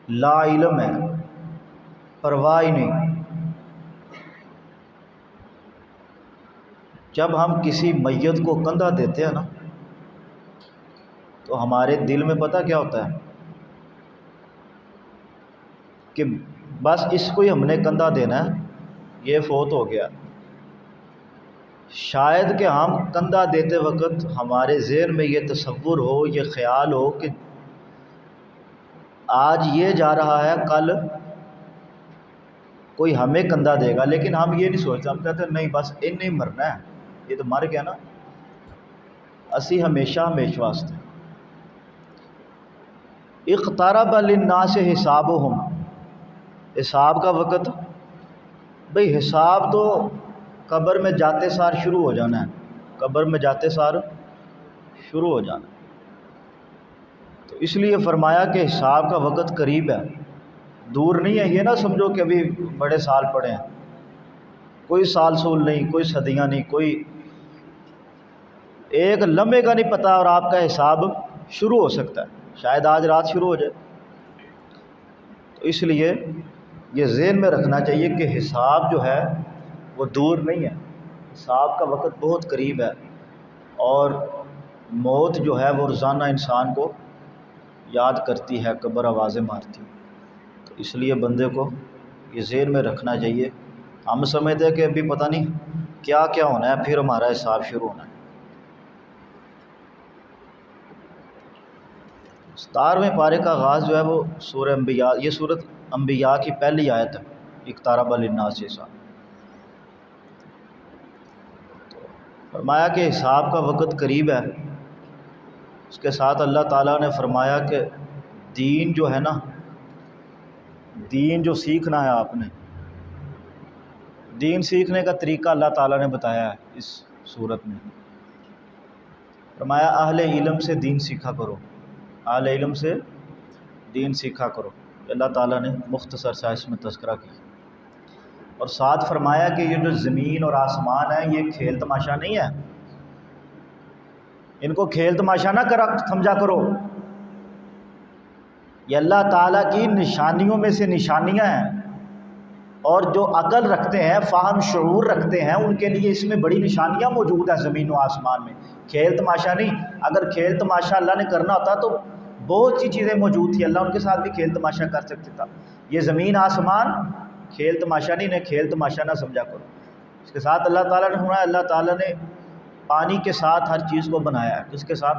لا علم ہے، پرواہ ہی نہیں۔ جب ہم کسی میت کو کندھا دیتے ہیں نا تو ہمارے دل میں پتہ کیا ہوتا ہے کہ بس اس کو ہی ہم نے کندھا دینا ہے، یہ فوت ہو گیا۔ شاید کہ ہم کندھا دیتے وقت ہمارے ذہن میں یہ تصور ہو، یہ خیال ہو کہ آج یہ جا رہا ہے، کل کوئی ہمیں کندھا دے گا، لیکن ہم یہ نہیں سوچتے، ہم کہتے ہیں نہیں بس ان نہیں مرنا ہے، یہ تو مر گیا نا، اسی ہمیشہ ہمیشہ واسطے۔ اقترب للناس حسابہم، حساب کا وقت، بھئی حساب تو قبر میں جاتے سار شروع ہو جانا ہے، قبر میں جاتے سار شروع ہو جانا ہے۔ تو اس لیے فرمایا کہ حساب کا وقت قریب ہے، دور نہیں ہے۔ یہ نہ سمجھو کہ ابھی بڑے سال پڑے ہیں، کوئی سال سول نہیں، کوئی صدیاں نہیں، کوئی ایک لمحے کا نہیں پتہ، اور آپ کا حساب شروع ہو سکتا ہے، شاید آج رات شروع ہو جائے۔ تو اس لیے یہ ذہن میں رکھنا چاہیے کہ حساب جو ہے وہ دور نہیں ہے، حساب کا وقت بہت قریب ہے، اور موت جو ہے وہ روزانہ انسان کو یاد کرتی ہے، قبر آوازیں مارتی ہے۔ تو اس لیے بندے کو یہ ذہن میں رکھنا چاہیے۔ ہم سمجھتے ہیں کہ ابھی پتہ نہیں کیا کیا ہونا ہے، پھر ہمارا حساب شروع ہونا ہے۔ 17ویں پارے کا آغاز جو ہے وہ سورہ انبیاء، یہ سورۃ انبیاء کی پہلی آیت ہے، اقترب للناس حساب۔ فرمایا کہ حساب کا وقت قریب ہے۔ اس کے ساتھ اللہ تعالیٰ نے فرمایا کہ دین جو ہے نا، دین جو سیکھنا ہے آپ نے، دین سیکھنے کا طریقہ اللہ تعالیٰ نے بتایا ہے اس صورت میں۔ فرمایا اہل علم سے دین سیکھا کرو، اہل علم سے دین سیکھا کرو۔ اللہ تعالیٰ نے مختصر سا اس میں تذکرہ کیا، اور ساتھ فرمایا کہ یہ جو زمین اور آسمان ہے یہ کھیل تماشا نہیں ہے، ان کو کھیل تماشا نہ سمجھا کرو، یہ اللہ تعالیٰ کی نشانیوں میں سے نشانیاں ہیں، اور جو عقل رکھتے ہیں، فہم شعور رکھتے ہیں، ان کے لیے اس میں بڑی نشانیاں موجود ہیں زمین و آسمان میں، کھیل تماشا نہیں۔ اگر کھیل تماشا اللہ نے کرنا ہوتا تو بہت سی چیزیں موجود تھیں، اللہ ان کے ساتھ بھی کھیل تماشا کر سکتا تھا۔ یہ زمین آسمان کھیل تماشا نہیں، انہیں کھیل تماشا نہ سمجھا کرو۔ اس کے ساتھ اللہ تعالیٰ نے فرمایا، اللہ تعالیٰ نے پانی کے ساتھ ہر چیز کو بنایا ہے۔ کس کے ساتھ؟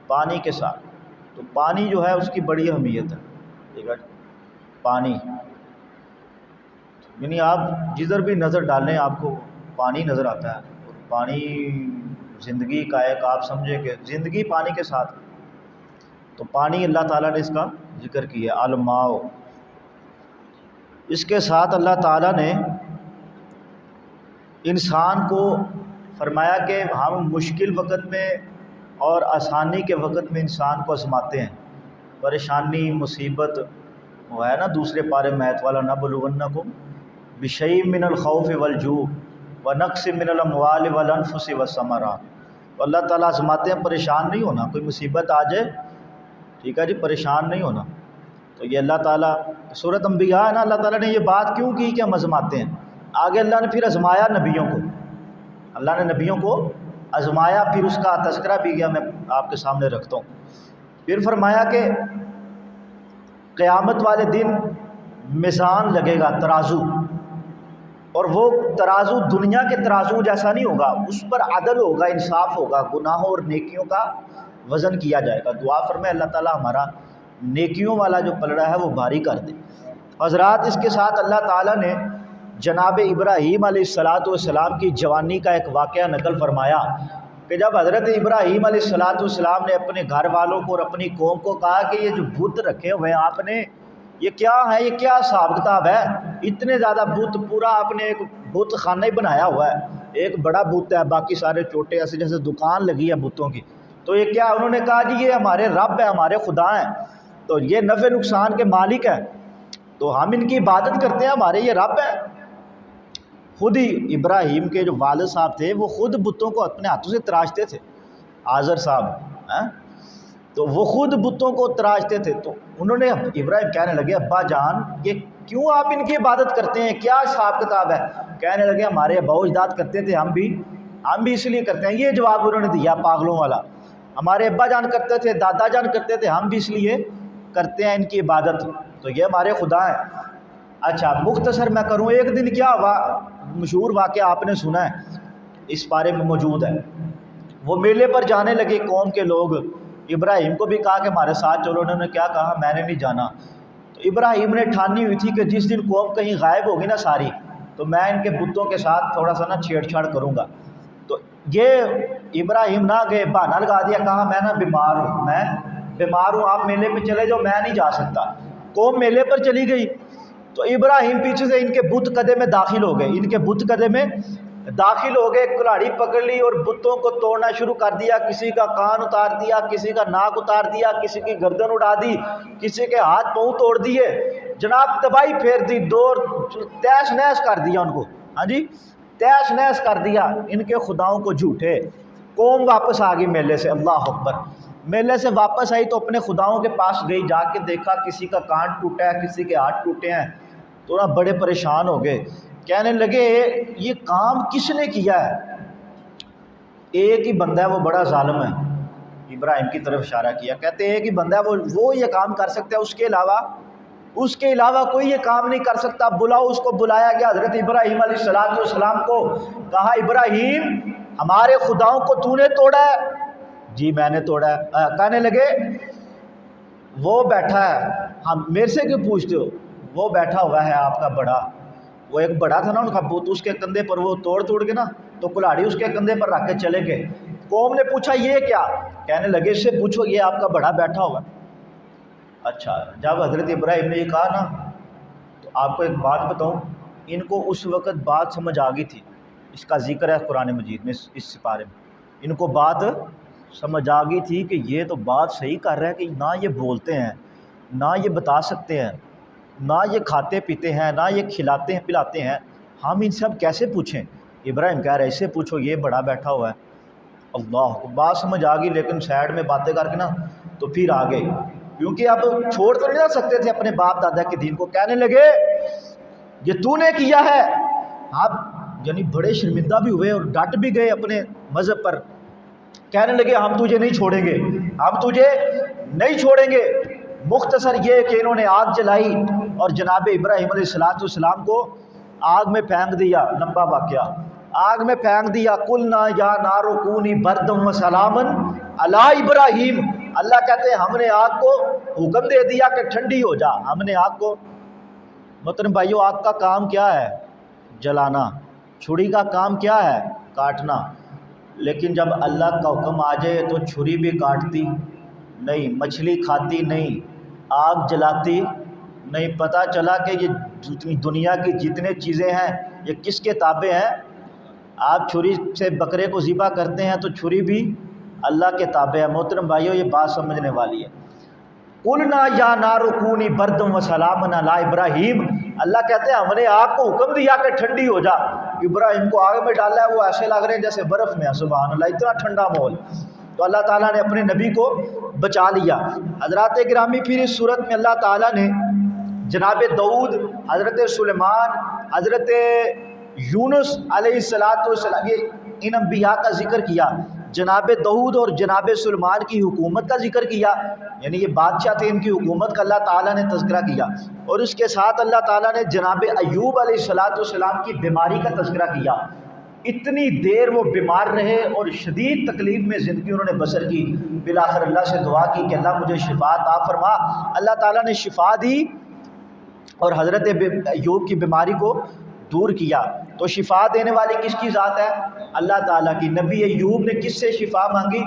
پانی کے ساتھ۔ تو پانی جو ہے اس کی بڑی اہمیت ہے، ٹھیک ہے، پانی، یعنی آپ جدھر بھی نظر ڈالیں آپ کو پانی نظر آتا ہے، اور پانی زندگی کا ایک، آپ سمجھیں کہ زندگی پانی کے ساتھ۔ تو پانی اللہ تعالیٰ نے اس کا ذکر کیا، الماء۔ اس کے ساتھ اللہ تعالیٰ نے انسان کو فرمایا کہ ہم مشکل وقت میں اور آسانی کے وقت میں انسان کو آزماتے ہیں، پریشانی، مصیبت، وہ ہے نا دوسرے پارے میں آیت والا، نَبْلُوَنَّکُمْ بِشَیْءٍ مِّنَ الْخَوْفِ وَالْجُوعِ وَنَقْصٍ مِّنَ الْأَمْوَالِ وَالْأَنفُسِ وَالثَّمَرَاتِ۔ تو اللہ تعالیٰ آزماتے ہیں، پریشان نہیں ہونا، کوئی مصیبت آ جائے، ٹھیک ہے جی، پریشان نہیں ہونا۔ تو یہ اللہ تعالیٰ، سورۃ انبیاء ہے نا، اللہ تعالیٰ نے یہ بات کیوں کی کہ ہم آزماتے ہیں؟ آگے اللہ نے پھر آزمایا نبیوں کو، اللہ نے نبیوں کو آزمایا، پھر اس کا تذکرہ بھی کیا، میں آپ کے سامنے رکھتا ہوں۔ پھر فرمایا کہ قیامت والے دن میزان لگے گا، ترازو، اور وہ ترازو دنیا کے ترازو جیسا نہیں ہوگا، اس پر عدل ہوگا، انصاف ہوگا، گناہوں اور نیکیوں کا وزن کیا جائے گا۔ دعا فرمائے اللہ تعالیٰ ہمارا نیکیوں والا جو پلڑا ہے وہ بھاری کر دے۔ حضرات، اس کے ساتھ اللہ تعالیٰ نے جناب ابراہیم علیہ السلام کی جوانی کا ایک واقعہ نقل فرمایا کہ جب حضرت ابراہیم علیہ السلام نے اپنے گھر والوں کو اور اپنی قوم کو کہا کہ یہ جو بت رکھے ہوئے ہیں آپ نے، یہ کیا ہے، یہ کیا حساب کتاب ہے، اتنے زیادہ بت، پورا آپ نے ایک بت خانہ ہی بنایا ہوا ہے، ایک بڑا بت ہے، باقی سارے چھوٹے، ایسے جیسے دکان لگی ہے بتوں کی، تو یہ کیا؟ انہوں نے کہا جی یہ ہمارے رب ہے، ہمارے خدا ہیں، تو یہ نفع نقصان کے مالک ہیں، تو ہم ان کی عبادت کرتے ہیں، ہمارے یہ رب ہے۔ خود ہی ابراہیم کے جو والد صاحب تھے وہ خود بتوں کو اپنے ہاتھوں سے تراشتے تھے، آزر صاحب، تو تو وہ خود بتوں کو تراشتے تھے. تو انہوں نے ابراہیم کہنے لگے ابا جان یہ کیوں آپ ان کی عبادت کرتے ہیں, کیا حساب کتاب ہے؟ کہنے لگے ہمارے ابا و اجداد کرتے تھے, ہم بھی اس لیے کرتے ہیں. یہ جواب انہوں نے دیا پاگلوں والا. ہمارے ابا جان کرتے تھے, دادا جان کرتے تھے, ہم بھی اس لیے کرتے ہیں ان کی عبادت, تو یہ ہمارے خدا ہیں. اچھا مختصر میں کروں, ایک دن کیا ہوا, مشہور واقعہ آپ نے سنا ہے, اس بارے میں موجود ہے. وہ میلے پر جانے لگے قوم کے لوگ, ابراہیم کو بھی کہا کہ ہمارے ساتھ چلو. انہوں نے کیا کہا, میں نے نہیں جانا. تو ابراہیم نے ٹھانی ہوئی تھی کہ جس دن قوم کہیں غائب ہوگی نا ساری, تو میں ان کے بتوں کے ساتھ تھوڑا سا نا چھیڑ چھاڑ کروں گا. تو یہ ابراہیم نہ گئے, بہانہ لگا دیا, کہا میں نا بیمار ہوں, آپ میلے پہ چلے جاؤ, میں نہیں جا سکتا. قوم میلے پر چلی گئی. تو ابراہیم پیچھے سے ان کے بت قدے میں داخل ہو گئے, کلاڑی پکڑ لی اور بتوں کو توڑنا شروع کر دیا. کسی کا کان اتار دیا, کسی کا ناک اتار دیا, کسی کی گردن اڑا دی, کسی کے ہاتھ پاؤں توڑ دیے. جناب تباہی پھیر دی, دور تیش نیش کر دیا ان کو. ہاں جی, تیش نیش کر دیا ان کے خداؤں کو جھوٹے. قوم واپس آ گئی میلے سے. اللہ اکبر. میلے سے واپس آئی تو اپنے خداؤں کے پاس گئی, جا کے دیکھا کسی کا کان ٹوٹا ہے, کسی کے ہاتھ ٹوٹے ہیں. تو نا بڑے پریشان ہو گئے, کہنے لگے یہ کام کس نے کیا ہے؟ ایک ہی بندہ ہے, وہ بڑا ظالم ہے. ابراہیم کی طرف اشارہ کیا, کہتے ہیں ایک ہی بندہ ہے, وہ یہ کام کر سکتا ہے, اس کے علاوہ کوئی یہ کام نہیں کر سکتا. بلاؤ اس کو. بلایا گیا حضرت ابراہیم علیہ السلام کو. کہا ابراہیم ہمارے خداؤں کو تو نے توڑا ہے؟ جی میں نے توڑا ہے. کہنے لگے وہ بیٹھا ہے, ہم میرے سے کیوں پوچھتے ہو؟ وہ بیٹھا ہوا ہے آپ کا بڑا, وہ ایک بڑا تھا نا ان کا بت, اس کے کندھے پر وہ توڑ کے نا, تو کلاڑی اس کے کندھے پر رکھ کے چلے گئے. قوم نے پوچھا یہ کیا؟ کہنے لگے اس سے پوچھو, یہ آپ کا بڑا بیٹھا ہوا. اچھا جب حضرت ابراہیم نے یہ کہا نا, تو آپ کو ایک بات بتاؤں, ان کو اس وقت بات سمجھ آ گئی تھی. اس کا ذکر ہے قرآن مجید میں, اس سپارے میں. ان کو بات سمجھ آ گئی تھی کہ یہ تو بات صحیح کر رہا ہے, کہ نہ یہ بولتے ہیں, نہ یہ بتا سکتے ہیں, نہ یہ کھاتے پیتے ہیں, نہ یہ کھلاتے ہیں پلاتے ہیں, ہم ان سے اب کیسے پوچھیں؟ ابراہیم کہہ رہے اسے پوچھو, یہ بڑا بیٹھا ہوا ہے. اللہ کو بات سمجھ آ گئی, لیکن سائڈ میں باتیں کر کے نا تو پھر آ گئے, کیونکہ اب چھوڑ تو نہیں جا سکتے تھے اپنے باپ دادا کے دین کو. کہنے لگے یہ تو نے کیا ہے. آپ یعنی بڑے شرمندہ بھی ہوئے اور ڈٹ بھی گئے اپنے مذہب پر. کہنے لگے ہم تجھے نہیں چھوڑیں گے. مختصر یہ کہ انہوں نے آگ جلائی اور جناب ابراہیم علیہ السلام کو آگ میں پھینک دیا. لمبا واقعہ, آگ میں پھینک دیا. قلنا یا نار کونی بردم و سلاما علی ابراہیم. اللہ کہتے ہیں ہم نے آگ کو حکم دے دیا کہ ٹھنڈی ہو جا. ہم نے آگ کو, محترم بھائیو, آگ کا کام کیا ہے؟ جلانا. چھری کا کام کیا ہے؟ کاٹنا. لیکن جب اللہ کا حکم آ جائے تو چھری بھی کاٹتی نہیں, مچھلی کھاتی نہیں, آگ جلاتی نہیں. پتہ چلا کہ یہ دنیا کی جتنے چیزیں ہیں یہ کس کے تابع ہیں؟ آپ چھری سے بکرے کو ذبح کرتے ہیں تو چھری بھی اللہ کے تابع ہے. محترم بھائیو یہ بات سمجھنے والی ہے. قلنا یا نار کونی بردم و سلاما علی ابراہیم. اللہ کہتے ہیں ہم نے آگ کو حکم دیا کہ ٹھنڈی ہو جا. ابراہیم کو آگ میں ڈالا ہے, وہ ایسے لگ رہے ہیں جیسے برف میں. سبحان اللہ, اتنا ٹھنڈا ماحول. تو اللہ تعالیٰ نے اپنے نبی کو بچا لیا. حضرات گرامی, پھر اس صورت میں اللہ تعالیٰ نے جناب داؤد, حضرت سلیمان, حضرت یونس علیہ السلام, یہ ان انبیاء کا ذکر کیا. جناب داؤد اور جناب سلیمان کی حکومت کا ذکر کیا, یعنی یہ بادشاہ تھے, ان کی حکومت کا اللہ تعالیٰ نے تذکرہ کیا. اور اس کے ساتھ اللہ تعالیٰ نے جناب ایوب علیہ السلام کی بیماری کا تذکرہ کیا. اتنی دیر وہ بیمار رہے اور شدید تکلیف میں زندگی انہوں نے بسر کی. بالآخر اللہ سے دعا کی کہ اللہ مجھے شفا عطا فرما. اللہ تعالیٰ نے شفا دی اور حضرت ایوب کی بیماری کو دور کیا. تو شفا دینے والی کس کی ذات ہے؟ اللہ تعالیٰ کی. نبی ایوب نے کس سے شفا مانگی؟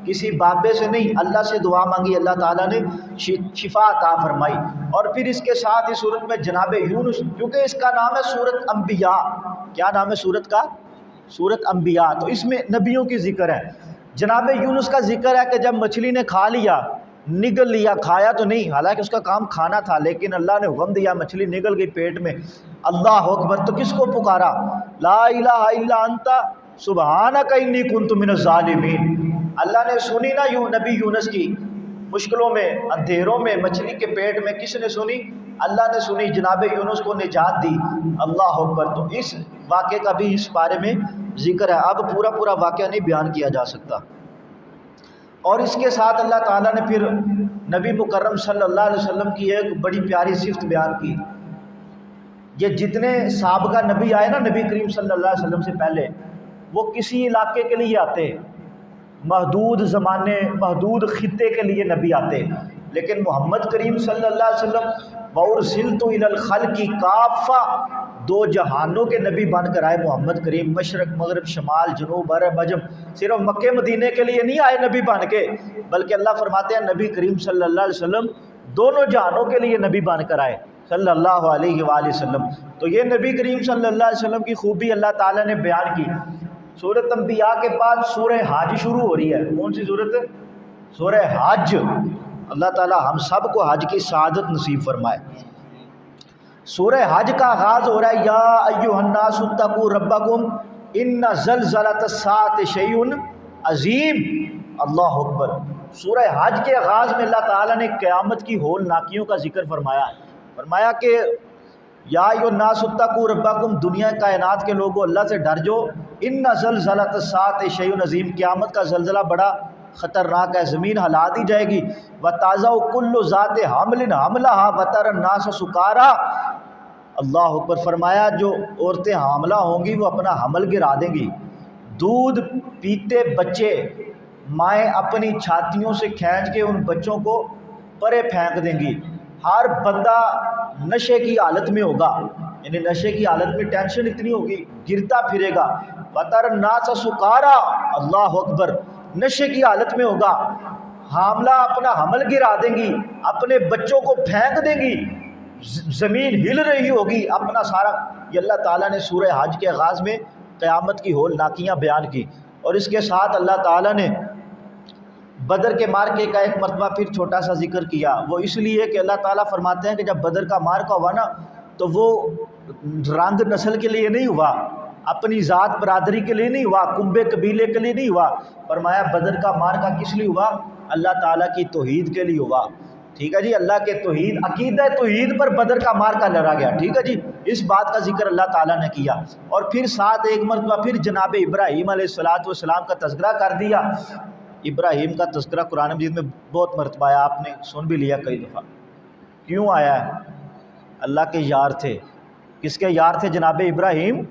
کسی بابے سے نہیں, اللہ سے دعا مانگی, اللہ تعالیٰ نے شفا عطا فرمائی. اور پھر اس کے ساتھ اس صورت میں جناب یونس, کیونکہ اس کا نام ہے سورت انبیاء. کیا نام ہے سورت کا؟ سورت انبیاء. تو اس میں نبیوں کی ذکر ہے. جناب یونس کا ذکر ہے کہ جب مچھلی نے کھا لیا, نگل لیا, کھایا تو نہیں, حالانکہ اس کا کام کھانا تھا, لیکن اللہ نے حکم دیا, مچھلی نگل گئی پیٹ میں. اللہ اکبر. تو کس کو پکارا؟ لا الہ الا انت سبحانک انی کنت من الظالمین. اللہ نے سنی نا نبی یونس کی مشکلوں میں، اندھیروں میں، مچھلی کے پیٹ میں کس نے سنی؟ اللہ نے سنی، جناب یونس کو نجات دی۔ اللہ اکبر۔ تو اس واقعے کا بھی اس بارے میں ذکر ہے۔ اب پورا واقعہ نہیں بیان کیا جا سکتا۔ اور اس کے ساتھ اللہ تعالیٰ نے پھر نبی مکرم صلی اللہ علیہ وسلم کی ایک بڑی پیاری صفت بیان کی۔ یہ جتنے سابقہ نبی آئے نا نبی کریم صلی اللہ علیہ وسلم سے پہلے، وہ کسی علاقے کے لیے آتے، محدود زمانے، محدود خطے کے لیے نبی آتے، لیکن محمد کریم صلی اللہ علیہ وسلم وَأُرْسِلْتُ إِلَى الْخَلْقِ كَافَّةً، دو جہانوں کے نبی بن کر آئے محمد کریم، مشرق مغرب شمال جنوب عرب عجم۔ صرف مکہ مدینے کے لیے نہیں آئے نبی بن کے، بلکہ اللہ فرماتے ہیں نبی کریم صلی اللہ علیہ وسلم دونوں جہانوں کے لیے نبی بن کر آئے صلی اللہ علیہ وآلہ وسلم۔ تو یہ نبی کریم صلی اللہ علیہ وسلم کی خوبی اللہ تعالیٰ نے بیان کی۔ سورۃ انبیاء کے بعد سورہ حج شروع ہو رہی ہے۔ کون سی سورت ہے؟ سورہ حج۔ اللہ تعالیٰ ہم سب کو حج کی سعادت نصیب فرمائے۔ سورہ حج کا آغاز ہو رہا ہے یا ایھا الناس اتقوا ربکم ان زلزلۃ الساعۃ شیء عظیم۔ اللہ اکبر۔ سورہ حج کے آغاز میں اللہ تعالیٰ نے قیامت کی ہولناکیوں کا ذکر فرمایا ہے۔ فرمایا کہ یا ایھا الناس اتقوا ربکم، دنیا کائنات کے لوگوں اللہ سے ڈر جو، ان زلزلۃ الساعۃ شیء عظیم، قیامت کا زلزلہ بڑا خطرناک ہے، زمین ہلا دی جائے گی۔ وَتَضَعُ كُلُّ ذَاتِ حَمْلٍ حَمْلَهَا وَتَرَى النَّاسَ سُکَارَىٰ۔ اللہ اکبر۔ فرمایا جو عورتیں حاملہ ہوں گی وہ اپنا حمل گرا دیں گی۔ دودھ پیتے بچے مائیں اپنی چھاتیوں سے کھینچ کے ان بچوں کو پرے پھینک دیں گی۔ ہر بندہ نشے کی حالت میں ہوگا، یعنی نشے کی حالت میں ٹینشن اتنی ہوگی، گرتا پھرے گا۔ وَتَرَى النَّاسَ سُکَارَىٰ۔ اللہ اکبر۔ نشے کی حالت میں ہوگا، حاملہ اپنا حمل گرا دیں گی، اپنے بچوں کو پھینک دیں گی، زمین ہل رہی ہوگی اپنا سارا۔ یہ اللہ تعالیٰ نے سورہ حج کے آغاز میں قیامت کی ہولناکیاں بیان کی۔ اور اس کے ساتھ اللہ تعالیٰ نے بدر کے مارکے کا ایک مرتبہ پھر چھوٹا سا ذکر کیا۔ وہ اس لیے کہ اللہ تعالیٰ فرماتے ہیں کہ جب بدر کا مارکا ہوا نا تو وہ رنگ نسل کے لیے نہیں ہوا، اپنی ذات برادری کے لیے نہیں ہوا، کنبے قبیلے کے لیے نہیں ہوا۔ فرمایا بدر کا مارکا کس لیے ہوا؟ اللہ تعالیٰ کی توحید کے لیے ہوا۔ ٹھیک ہے جی، اللہ کے توحید، عقیدہ توحید پر بدر کا مارکا لڑا گیا۔ ٹھیک ہے جی، اس بات کا ذکر اللہ تعالیٰ نے کیا۔ اور پھر ساتھ ایک مرتبہ پھر جناب ابراہیم علیہ السلام کا تذکرہ کر دیا۔ ابراہیم کا تذکرہ قرآن مجید میں بہت مرتبہ آیا، آپ نے سن بھی لیا کئی دفعہ۔ کیوں آیا ہے؟ اللہ کے یار تھے۔ کس کے یار تھے؟ جناب ابراہیم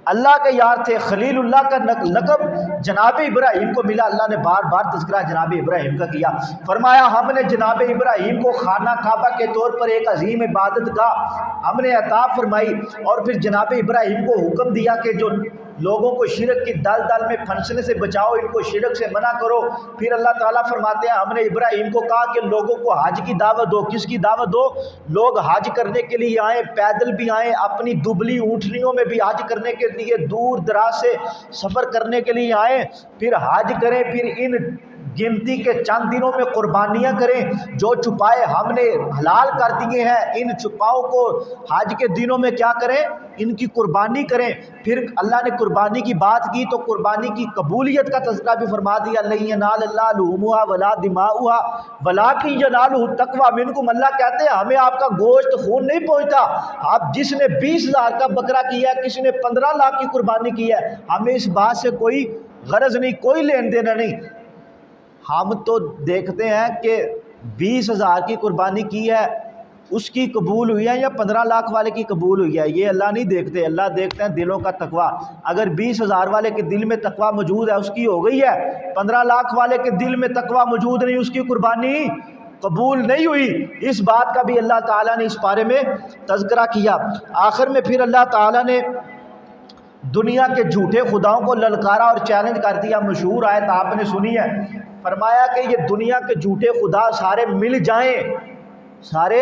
اللہ کے یار تھے۔ خلیل اللہ کا لقب جناب ابراہیم کو ملا۔ اللہ نے بار بار تذکرہ جناب ابراہیم کا کیا۔ فرمایا ہم نے جناب ابراہیم کو خانہ کعبہ کے طور پر ایک عظیم عبادت کا ہم نے عطا فرمائی، اور پھر جناب ابراہیم کو حکم دیا کہ جو لوگوں کو شرک کی دل دل میں پھنسنے سے بچاؤ، ان کو شرک سے منع کرو۔ پھر اللہ تعالیٰ فرماتے ہیں ہم نے ابراہیم کو کہا کہ لوگوں کو حج کی دعوت دو۔ کس کی دعوت دو؟ لوگ حج کرنے کے لیے آئیں، پیدل بھی آئیں، اپنی دبلی اونٹنیوں میں بھی حج کرنے کے لیے دور دراز سے سفر کرنے کے لیے آئیں، پھر حج کریں، پھر ان گنتی کے چند دنوں میں قربانیاں کریں۔ جو چھپائے ہم نے حلال کر دیے ہیں، ان چھپاؤں کو حج کے دنوں میں کیا کریں؟ ان کی قربانی کریں۔ پھر اللہ نے قربانی کی بات کی تو قربانی کی قبولیت کا تذکرہ بھی فرما دیا، لن ینال اللہ لحومها ولا دماؤها ولکن ینالہ التقوی منکم۔ اللہ کہتے ہیں ہمیں آپ کا گوشت خون نہیں پہنچتا، آپ جس نے 20,000 کا بکرا کیا ہے، کسی نے 15 لاکھ کی قربانی کی ہے، ہمیں اس بات سے کوئی غرض نہیں، کوئی لین دینا نہیں۔ ہم تو دیکھتے ہیں کہ 20,000 کی قربانی کی ہے، اس کی قبول ہوئی ہے یا 15 لاکھ والے کی قبول ہوئی ہے، یہ اللہ نہیں دیکھتے۔ اللہ دیکھتے ہیں دلوں کا تقویٰ۔ اگر 20,000 والے کے دل میں تقویٰ موجود ہے اس کی ہو گئی ہے، 15 لاکھ والے کے دل میں تقویٰ موجود نہیں، اس کی قربانی قبول نہیں ہوئی۔ اس بات کا بھی اللہ تعالیٰ نے اس بارے میں تذکرہ کیا۔ آخر میں پھر اللہ تعالیٰ نے دنیا کے جھوٹے خداؤں کو للکارا اور چیلنج کر دیا۔ مشہور آیت آپ نے سنی ہے، فرمایا کہ یہ دنیا کے جھوٹے خدا سارے مل جائیں، سارے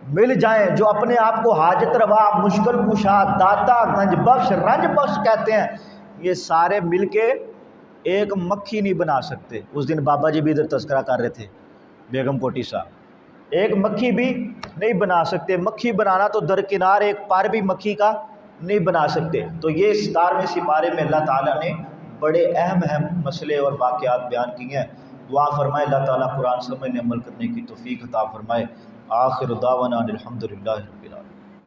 مل جائیں، جو اپنے آپ کو حاجت روا، مشکل کشا، داتا، گنج بخش، رنج بخش کہتے ہیں، یہ سارے مل کے ایک مکھی نہیں بنا سکتے۔ اس دن بابا جی بھی ادھر تذکرہ کر رہے تھے، بیگم کوٹی صاحب، ایک مکھی بھی نہیں بنا سکتے۔ مکھی بنانا تو درکنار ایک پر بھی مکھی کا نہیں بنا سکتے۔ تو یہ 17ویں سپارے میں اللہ تعالیٰ نے بڑے اہم مسئلے اور واقعات بیان کیے ہیں۔ دعا فرمائے اللہ تعالیٰ قرآن سمجھنے عمل کرنے کی توفیق عطا فرمائے۔ آخر دعوانا الحمدللہ رب العالمین۔